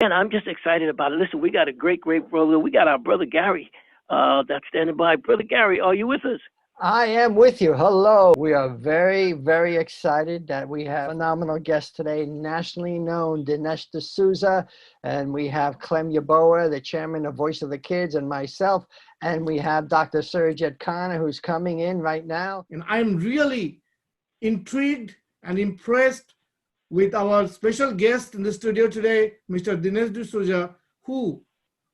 man, I'm just excited about it. Listen, we got a great brother. We got our brother Gary that's standing by. Brother Gary, are you with us? I am with you. Hello. We are very, very excited that we have a phenomenal guest today, nationally known Dinesh D'Souza, and we have Clem Yaboa, the chairman of Voice of the Kids, and myself, and we have Dr. Surajit Khanna, who's coming in right now. And I'm really intrigued and impressed with our special guest in the studio today, Mr. Dinesh D'Souza, who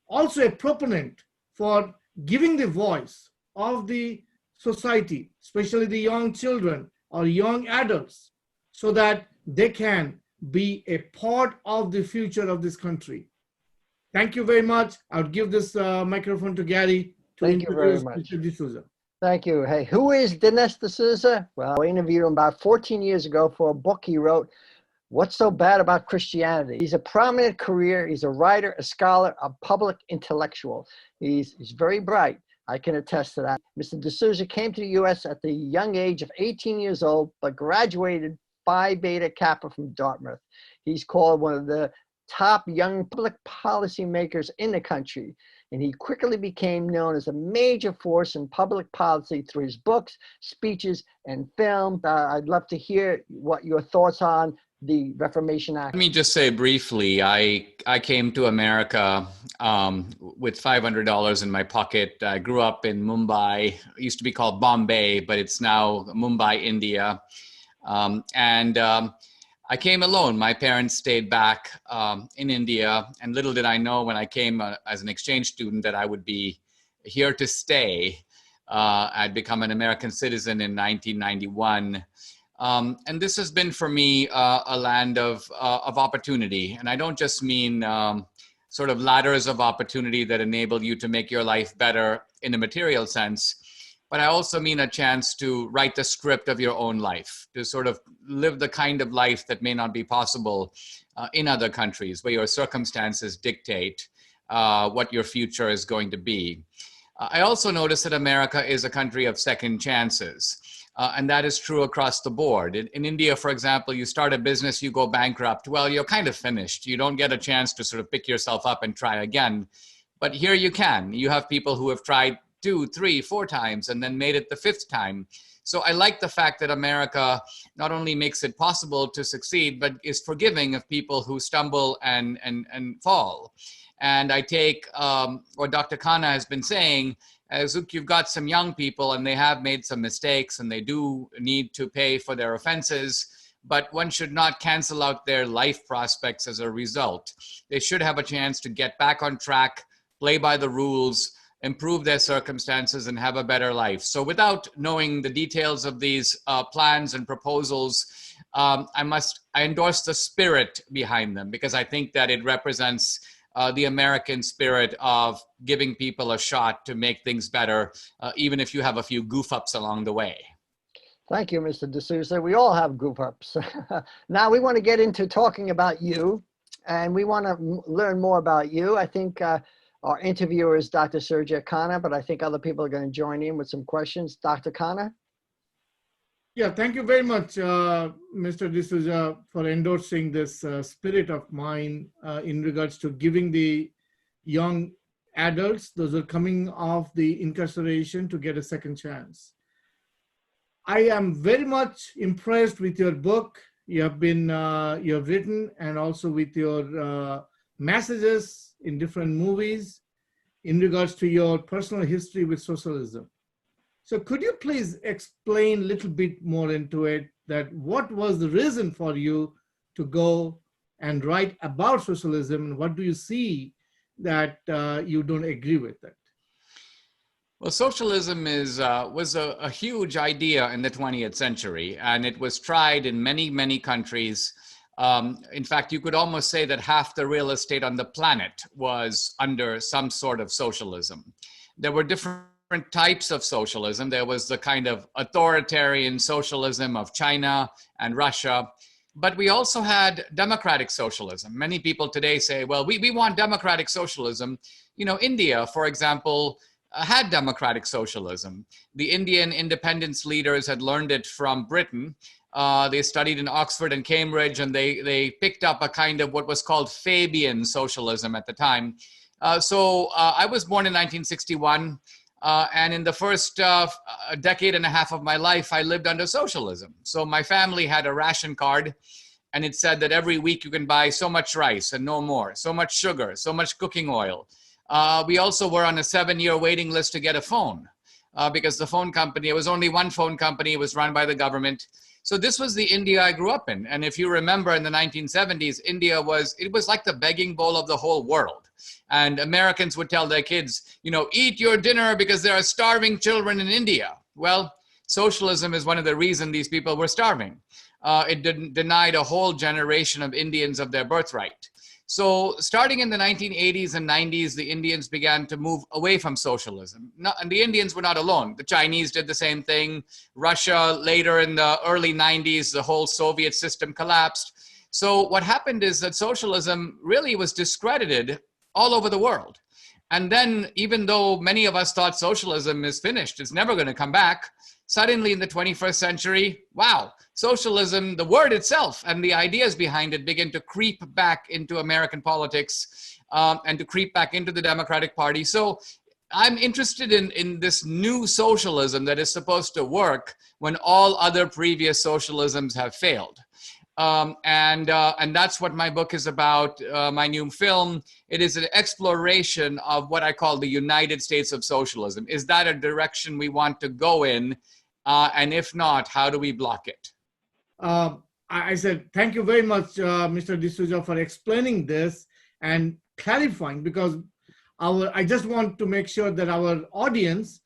also a proponent for giving the voice of the society, especially the young children or young adults, so that they can be a part of the future of this country. Thank you very much. I'll give this microphone to Gary to introduce Mr. D'Souza. Thank you. Hey, who is Dinesh D'Souza? Well, I interviewed him about 14 years ago for a book he wrote, What's So Bad About Christianity? He's a prominent career. He's a writer, a scholar, a public intellectual. He's very bright. I can attest to that. Mr. D'Souza came to the U.S. at the young age of 18 years old, but graduated Phi Beta Kappa from Dartmouth. He's called one of the top young public policy makers in the country, and he quickly became known as a major force in public policy through his books, speeches, and film. I'd love to hear what your thoughts on the Reformation Act. Let me just say briefly, I came to America with $500 in my pocket. I grew up in Mumbai. It used to be called Bombay, but it's now Mumbai, India. I came alone. My parents stayed back in India, and little did I know when I came as an exchange student that I would be here to stay. I'd become an American citizen in 1991. And this has been for me a land of opportunity. And I don't just mean sort of ladders of opportunity that enable you to make your life better in a material sense, but I also mean a chance to write the script of your own life, to sort of live the kind of life that may not be possible in other countries, where your circumstances dictate what your future is going to be. I also notice that America is a country of second chances. And that is true across the board. In India, for example, you start a business, you go bankrupt. Well, you're kind of finished. You don't get a chance to sort of pick yourself up and try again. But here you can. You have people who have tried 2, 3, 4 times and then made it the 5th time. So I like the fact that America not only makes it possible to succeed, but is forgiving of people who stumble and fall. And I take what Dr. Khanna has been saying, as look, you've got some young people and they have made some mistakes and they do need to pay for their offenses, but one should not cancel out their life prospects as a result. They should have a chance to get back on track, play by the rules, improve their circumstances, and have a better life. So without knowing the details of these plans and proposals, I endorse the spirit behind them, because I think that it represents the American spirit of giving people a shot to make things better, even if you have a few goof-ups along the way. Thank you, Mr. D'Souza. We all have goof-ups. Now we want to get into talking about you, and we want to learn more about you. I think our interviewer is Dr. Surajit Khanna, but I think other people are going to join in with some questions. Dr. Khanna? Yeah, thank you very much, Mr. D'Souza, for endorsing this spirit of mine in regards to giving the young adults, those who are coming off the incarceration, to get a second chance. I am very much impressed with your book. You have written, and also with your messages in different movies in regards to your personal history with socialism. So could you please explain a little bit more into it, that what was the reason for you to go and write about socialism, and what do you see that you don't agree with it? Well, socialism was a huge idea in the 20th century, and it was tried in many, many countries. In fact, you could almost say that half the real estate on the planet was under some sort of socialism. There were different types of socialism. There was the kind of authoritarian socialism of China and Russia, but we also had democratic socialism. Many people today say, well, we want democratic socialism. You know, India, for example, had democratic socialism. The Indian independence leaders had learned it from Britain. They studied in Oxford and Cambridge, and they picked up a kind of what was called Fabian socialism at the time. So I was born in 1961, and in the first decade and a half of my life, I lived under socialism. So my family had a ration card, and it said that every week you can buy so much rice and no more, so much sugar, so much cooking oil. We also were on a 7-year waiting list to get a phone because the phone company, it was only one phone company, it was run by the government. So this was the India I grew up in. And if you remember in the 1970s, India was like the begging bowl of the whole world. And Americans would tell their kids, you know, eat your dinner because there are starving children in India. Well, socialism is one of the reasons these people were starving. It denied a whole generation of Indians of their birthright. So starting in the 1980s and 90s, the Indians began to move away from socialism. And the Indians were not alone. The Chinese did the same thing. Russia, later in the early 90s, the whole Soviet system collapsed. So what happened is that socialism really was discredited all over the world. And then even though many of us thought socialism is finished, it's never going to come back, suddenly in the 21st century, wow, socialism, the word itself and the ideas behind it begin to creep back into American politics and to creep back into the Democratic Party. So I'm interested in this new socialism that is supposed to work when all other previous socialisms have failed. And that's what my book is about, my new film. It is an exploration of what I call the United States of socialism. Is that a direction we want to go in? And if not, how do we block it? I said, thank you very much, Mr. D'Souza, for explaining this and clarifying, because I just want to make sure that our audience,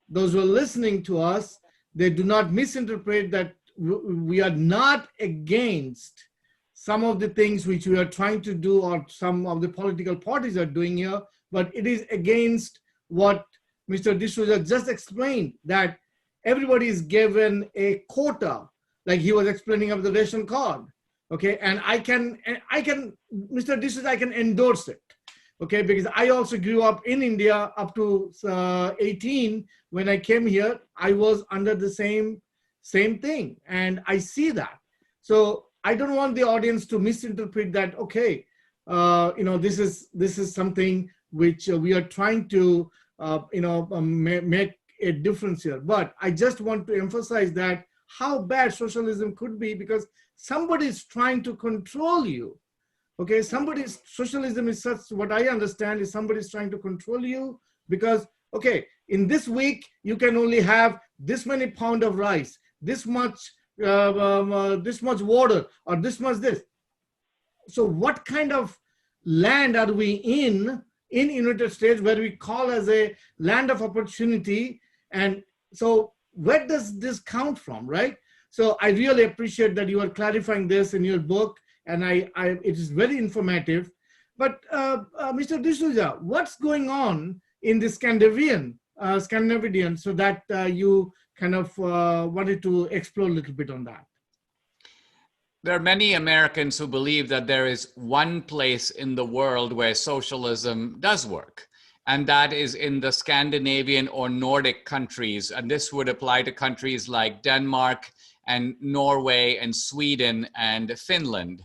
those who are listening to us, they do not misinterpret that we are not against some of the things which we are trying to do or some of the political parties are doing here, but it is against what Mr. D'Souza just explained, that everybody is given a quota, like he was explaining of the ration card. Okay, and I can, Mr. D'Souza, I can endorse it. Okay, because I also grew up in India up to 18. When I came here, I was under the same thing, and I see that. So I don't want the audience to misinterpret that. Okay, this is something which we are trying to make a difference here. But I just want to emphasize that how bad socialism could be, because somebody is trying to control you. Okay, socialism is such, what I understand is somebody is trying to control you because, okay, in this week, you can only have this many pound of rice, this much water, or this much this. So what kind of land are we in United States, where we call as a land of opportunity? And so where does this count from, right? So I really appreciate that you are clarifying this in your book, and it is very informative. But Mr. D'Souza, what's going on in the Scandinavian, so that you kind of wanted to explore a little bit on that? There are many Americans who believe that there is one place in the world where socialism does work, and that is in the Scandinavian or Nordic countries. And this would apply to countries like Denmark and Norway and Sweden and Finland.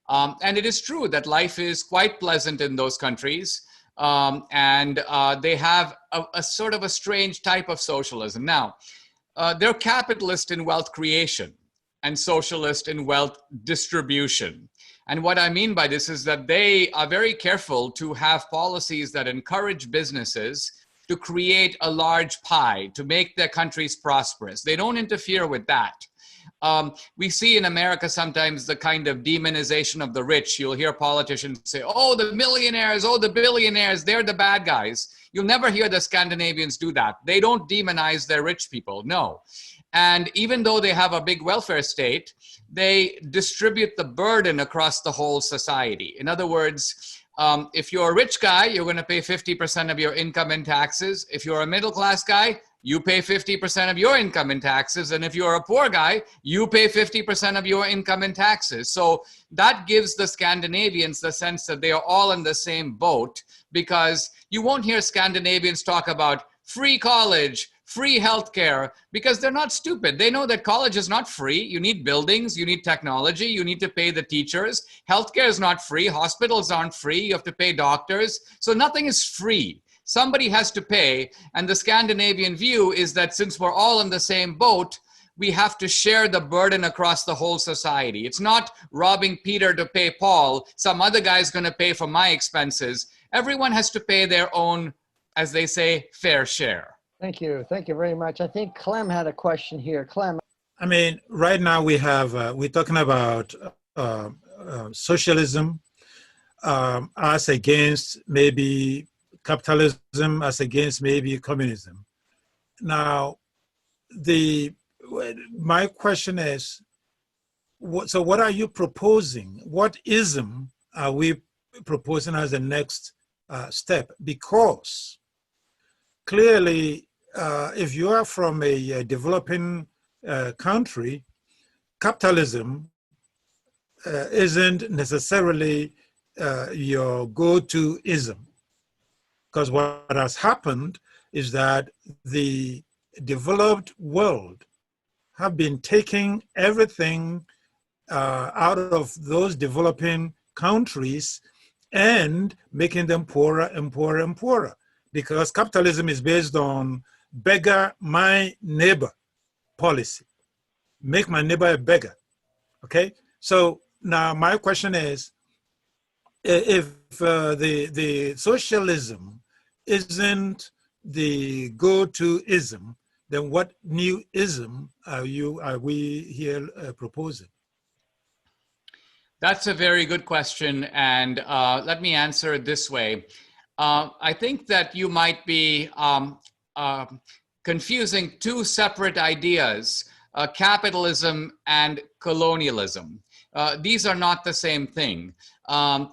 And it is true that life is quite pleasant in those countries. And they have a sort of a strange type of socialism. Now, they're capitalist in wealth creation and socialist in wealth distribution. And what I mean by this is that they are very careful to have policies that encourage businesses to create a large pie, to make their countries prosperous. They don't interfere with that. We see in America sometimes the kind of demonization of the rich. You'll hear politicians say, oh, the millionaires, oh, the billionaires, they're the bad guys. You'll never hear the Scandinavians do that. They don't demonize their rich people, no. And even though they have a big welfare state, they distribute the burden across the whole society. In other words, if you're a rich guy, you're going to pay 50% of your income in taxes. If you're a middle-class guy, you pay 50% of your income in taxes. And if you're a poor guy, you pay 50% of your income in taxes. So that gives the Scandinavians the sense that they are all in the same boat, because you won't hear Scandinavians talk about free college, free healthcare because they're not stupid. They know that college is not free. You need buildings, you need technology, you need to pay the teachers. Healthcare is not free. Hospitals aren't free. You have to pay doctors. So nothing is free. Somebody has to pay. And the Scandinavian view is that since we're all in the same boat, we have to share the burden across the whole society. It's not robbing Peter to pay Paul. Some other guy's going to pay for my expenses. Everyone has to pay their own, as they say, fair share. Thank you. Thank you very much. I think Clem had a question here. Clem. I mean, right now we have, we're talking about socialism as against maybe capitalism, as against maybe communism. Now, my question is, so what are you proposing? What ism are we proposing as the next step? Because clearly, if you are from a developing country, capitalism isn't necessarily your go-to ism. Because what has happened is that the developed world have been taking everything out of those developing countries and making them poorer and poorer and poorer. Because capitalism is based on beggar my neighbor policy. Make my neighbor a beggar. Okay? So now my question is, if the socialism isn't the go-to ism, then what new ism are we here proposing? That's a very good question, and let me answer it this way. I think that you might be confusing two separate ideas, capitalism and colonialism. These are not the same thing.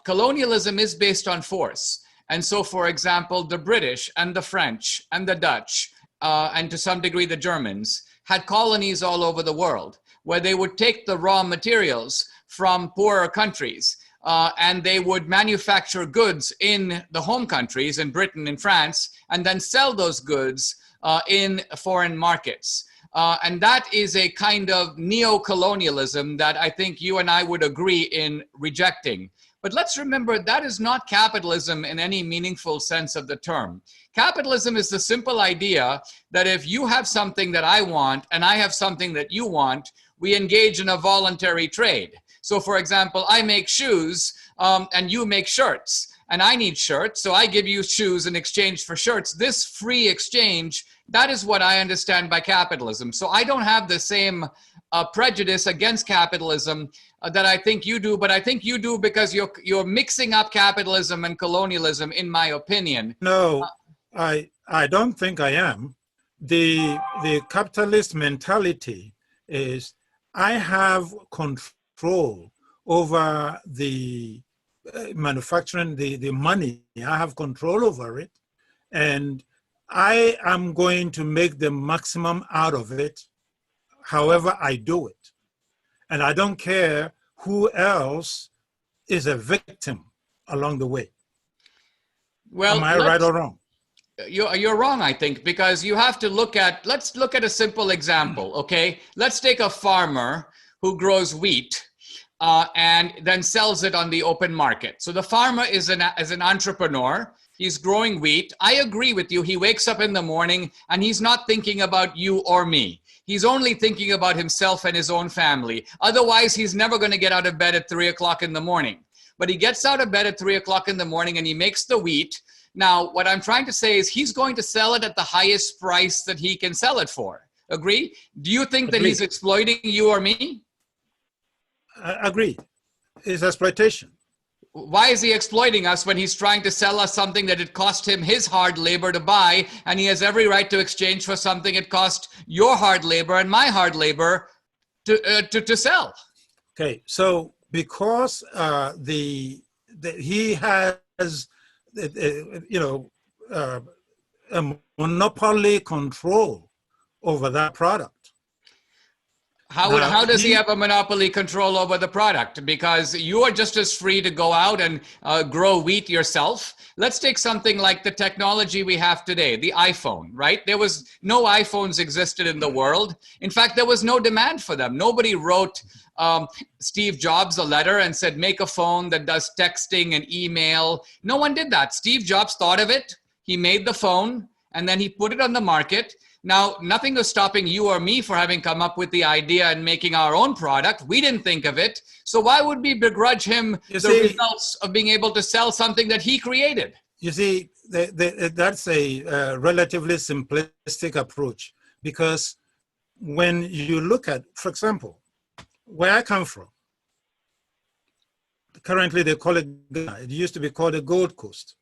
Colonialism is based on force. And so, for example, the British and the French and the Dutch, and to some degree the Germans, had colonies all over the world where they would take the raw materials from poorer countries and they would manufacture goods in the home countries, in Britain and France, and then sell those goods in foreign markets. And that is a kind of neo-colonialism that I think you and I would agree in rejecting. But let's remember that is not capitalism in any meaningful sense of the term. Capitalism is the simple idea that if you have something that I want and I have something that you want, we engage in a voluntary trade. So for example, I make shoes and you make shirts, and I need shirts, so I give you shoes in exchange for shirts. This free exchange, that is what I understand by capitalism. So I don't have the same prejudice against capitalism that I think you do, but I think you do because you're mixing up capitalism and colonialism, in my opinion. No, I don't think I am. The capitalist mentality is I have control over the manufacturing, the money. I have control over it, and I am going to make the maximum out of it however I do it. And I don't care who else is a victim along the way. Well, am I right or wrong? You're wrong, I think, because you have to let's look at a simple example, okay? Let's take a farmer who grows wheat and then sells it on the open market. So the farmer is an entrepreneur. He's growing wheat. I agree with you. He wakes up in the morning and he's not thinking about you or me. He's only thinking about himself and his own family. Otherwise, he's never going to get out of bed at 3 o'clock in the morning. But he gets out of bed at 3 o'clock in the morning and he makes the wheat. Now, what I'm trying to say is he's going to sell it at the highest price that he can sell it for. Agree? Do you think that he's exploiting you or me? Agreed. It's exploitation. Why is he exploiting us when he's trying to sell us something that it cost him his hard labor to buy, and he has every right to exchange for something it cost your hard labor and my hard labor to sell? Okay, so because he has a monopoly control over that product. How does he have a monopoly control over the product? Because you are just as free to go out and grow wheat yourself. Let's take something like the technology we have today, the iPhone, right? There was no iPhones existed in the world. In fact, there was no demand for them. Nobody wrote Steve Jobs a letter and said, make a phone that does texting and email. No one did that. Steve Jobs thought of it. He made the phone and then he put it on the market. Now, nothing was stopping you or me for having come up with the idea and making our own product. We didn't think of it. So why would we begrudge him results of being able to sell something that he created? You see, that's a relatively simplistic approach, because when you look at, for example, where I come from, currently they call it Ghana. It used to be called the Gold Coast.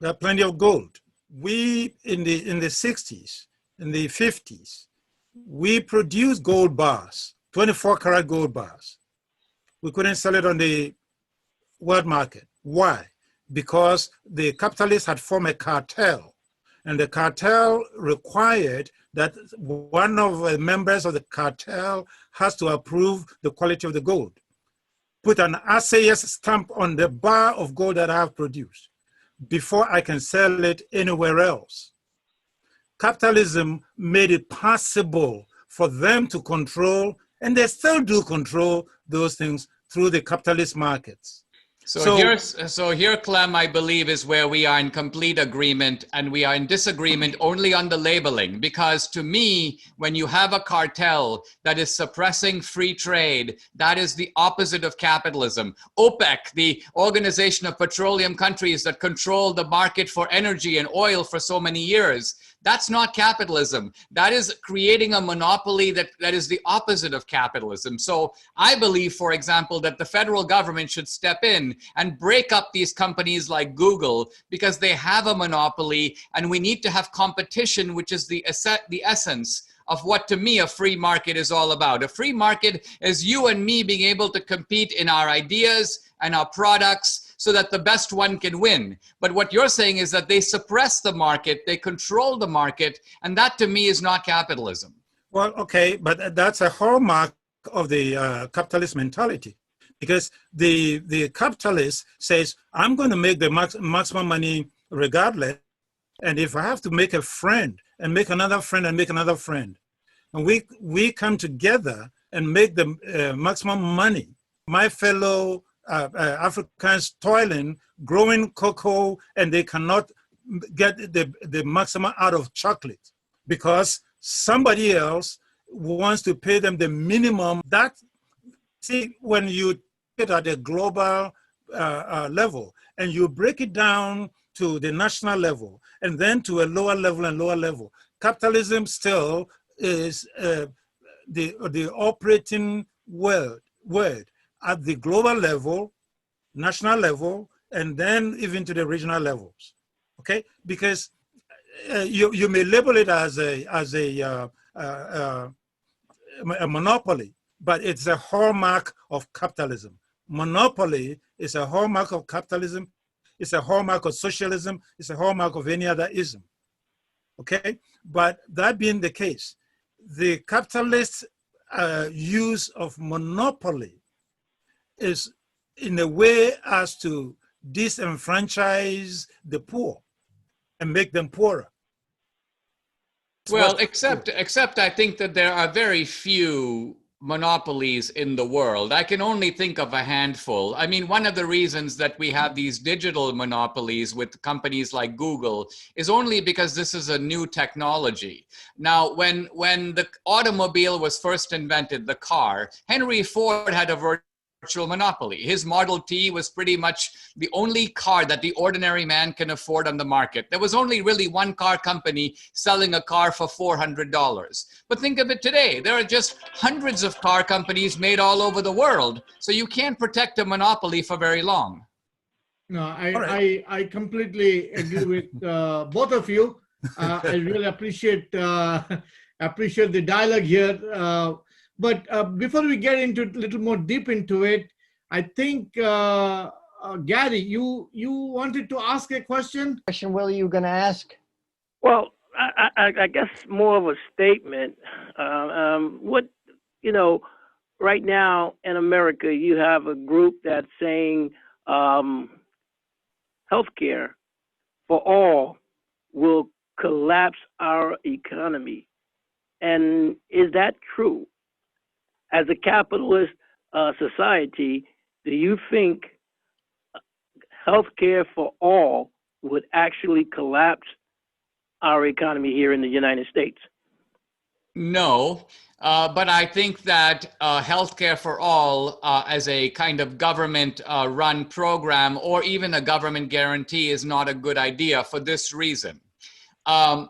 There are plenty of gold. We, in the 60s, in the 50s, we produced gold bars, 24 karat gold bars. We couldn't sell it on the world market. Why? Because the capitalists had formed a cartel, and the cartel required that one of the members of the cartel has to approve the quality of the gold. Put an assayer's stamp on the bar of gold that I have produced before I can sell it anywhere else. Capitalism made it possible for them to control, and they still do control, those things through the capitalist markets. So here, Clem, I believe, is where we are in complete agreement, and we are in disagreement only on the labeling. Because to me, when you have a cartel that is suppressing free trade, that is the opposite of capitalism. OPEC, the Organization of Petroleum Countries that control the market for energy and oil for so many years, that's not capitalism. That is creating a monopoly that is the opposite of capitalism. So I believe, for example, that the federal government should step in and break up these companies like Google, because they have a monopoly, and we need to have competition, which is the essence of what, to me, a free market is all about. A free market is you and me being able to compete in our ideas and our products so that the best one can win. But what you're saying is that they suppress the market, they control the market, and that to me is not capitalism. Well, okay, but that's a hallmark of the capitalist mentality, because the capitalist says, I'm going to make the maximum money regardless, and if I have to make a friend and make another friend and make another friend, and we come together and make the maximum money, my fellow Africans toiling, growing cocoa, and they cannot get the maximum out of chocolate because somebody else wants to pay them the minimum. That, see, when you get at a global level and you break it down to the national level and then to a lower level and lower level, capitalism still is the operating word at the global level, national level, and then even to the regional levels. Okay, because you may label it as a monopoly, but it's a hallmark of capitalism. Monopoly is a hallmark of capitalism. It's a hallmark of socialism. It's a hallmark of any other ism. Okay, but that being the case, the capitalist use of monopoly is in a way as to disenfranchise the poor and make them poorer. Well, except I think that there are very few monopolies in the world. I can only think of a handful. I mean, one of the reasons that we have these digital monopolies with companies like Google is only because this is a new technology. Now, when the automobile was first invented, the car, Henry Ford had a virtual monopoly. His Model T was pretty much the only car that the ordinary man can afford on the market. There was only really one car company selling a car for $400. But think of it today. There are just hundreds of car companies made all over the world. So you can't protect a monopoly for very long. No, I completely agree with both of you. I really appreciate the dialogue here. But before we get into a little more deep into it, I think, Gary, you wanted to ask a question? Question, Will, you going to ask? Well, I guess more of a statement. What you know, right now in America, you have a group that's saying healthcare for all will collapse our economy. And is that true? As a capitalist society, do you think healthcare for all would actually collapse our economy here in the United States? No, but I think that healthcare for all as a kind of government run program or even a government guarantee is not a good idea for this reason. By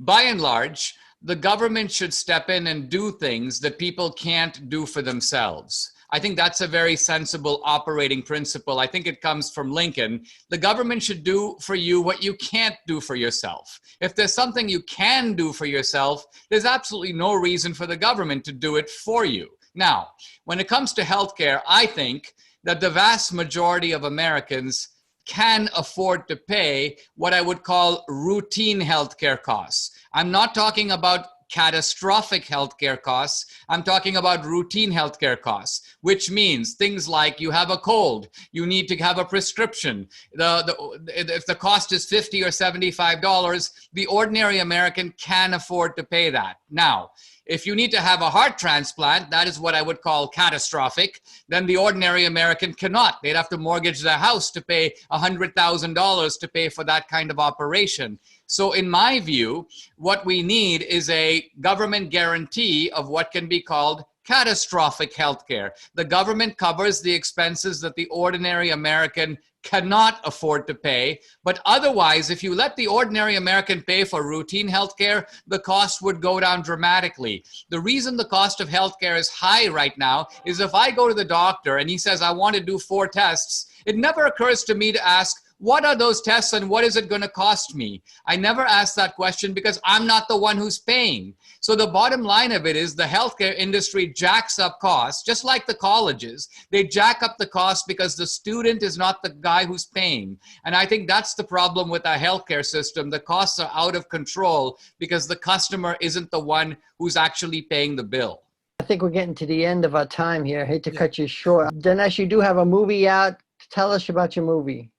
and large, the government should step in and do things that people can't do for themselves. I think that's a very sensible operating principle. I think it comes from Lincoln. The government should do for you what you can't do for yourself. If there's something you can do for yourself, there's absolutely no reason for the government to do it for you. Now, when it comes to healthcare, I think that the vast majority of Americans can afford to pay what I would call routine healthcare costs. I'm not talking about catastrophic healthcare costs. I'm talking about routine healthcare costs, which means things like you have a cold, you need to have a prescription. If the cost is $50 or $75, the ordinary American can afford to pay that. Now, if you need to have a heart transplant, that is what I would call catastrophic, then the ordinary American cannot. They'd have to mortgage their house to pay $100,000 to pay for that kind of operation. So in my view, what we need is a government guarantee of what can be called catastrophic healthcare. The government covers the expenses that the ordinary American cannot afford to pay, but otherwise, if you let the ordinary American pay for routine healthcare, the cost would go down dramatically. The reason the cost of healthcare is high right now is if I go to the doctor and he says, I want to do 4 tests, it never occurs to me to ask, what are those tests and what is it going to cost me? I never ask that question because I'm not the one who's paying. So the bottom line of it is the healthcare industry jacks up costs, just like the colleges. They jack up the cost because the student is not the guy who's paying. And I think that's the problem with our healthcare system. The costs are out of control because the customer isn't the one who's actually paying the bill. I think we're getting to the end of our time here. I hate to cut you short. Dinesh, you do have a movie out. Tell us about your movie.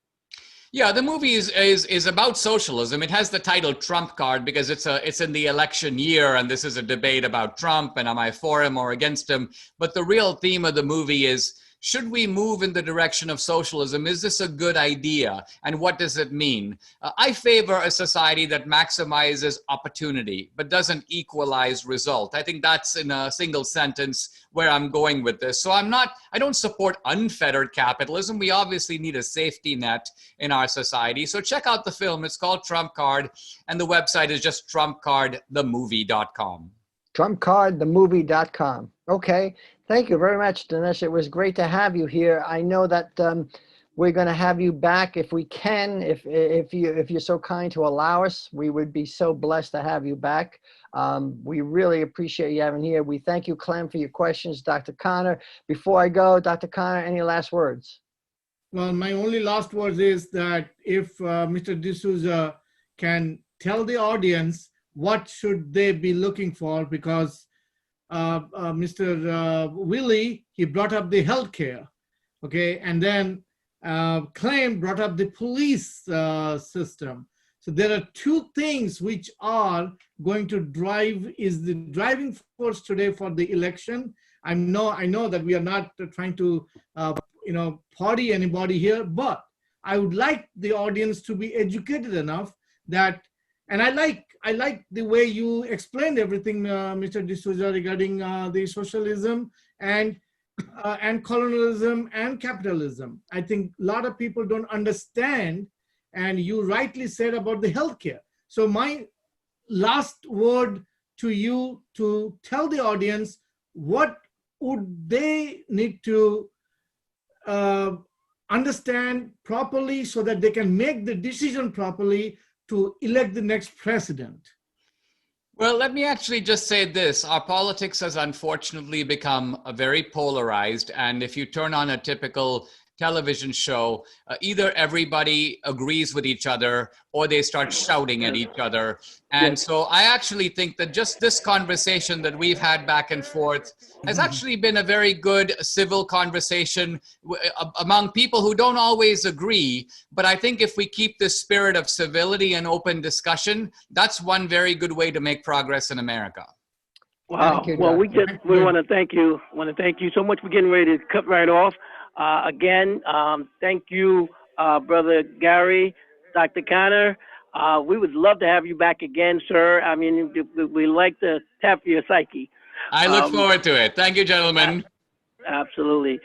Yeah, the movie is about socialism. It has the title Trump Card because it's in the election year and this is a debate about Trump and am I for him or against him. But the real theme of the movie is, should we move in the direction of socialism? Is this a good idea? And what does it mean? I favor a society that maximizes opportunity, but doesn't equalize result. I think that's in a single sentence where I'm going with this. So I don't support unfettered capitalism. We obviously need a safety net in our society. So check out the film. It's called Trump Card, and the website is just trumpcardthemovie.com. Trumpcardthemovie.com. Okay. Thank you very much, Dinesh. It was great to have you here. I know that we're going to have you back if we can. If you're so kind to allow us, we would be so blessed to have you back. We really appreciate you having here. We thank you, Clem, for your questions. Dr. Khanna, before I go, Dr. Khanna, any last words? Well, my only last words is that if Mr. D'Souza can tell the audience what should they be looking for, because Mr. Willie, he brought up the healthcare, okay, and then Clem brought up the police system. So there are 2 things which are going to is the driving force today for the election. I know that we are not trying to party anybody here, but I would like the audience to be educated enough that, and I like the way you explained everything, Mr. D'Souza, regarding the socialism and colonialism and capitalism. I think a lot of people don't understand, and you rightly said about the healthcare. So my last word to you to tell the audience, what would they need to understand properly so that they can make the decision properly to elect the next president? Well, let me actually just say this. Our politics has unfortunately become very polarized. And if you turn on a typical television show, either everybody agrees with each other or they start shouting at each other. And so I actually think that just this conversation that we've had back and forth has actually been a very good civil conversation among people who don't always agree. But I think if we keep this spirit of civility and open discussion, that's one very good way to make progress in America. Wow. Well, we want to thank you. Want to thank you so much for getting ready to cut right off. Again, thank you, Brother Gary, Dr. Khanna. We would love to have you back again, sir. I mean, we like to tap your psyche. I look forward to it. Thank you, gentlemen. Absolutely.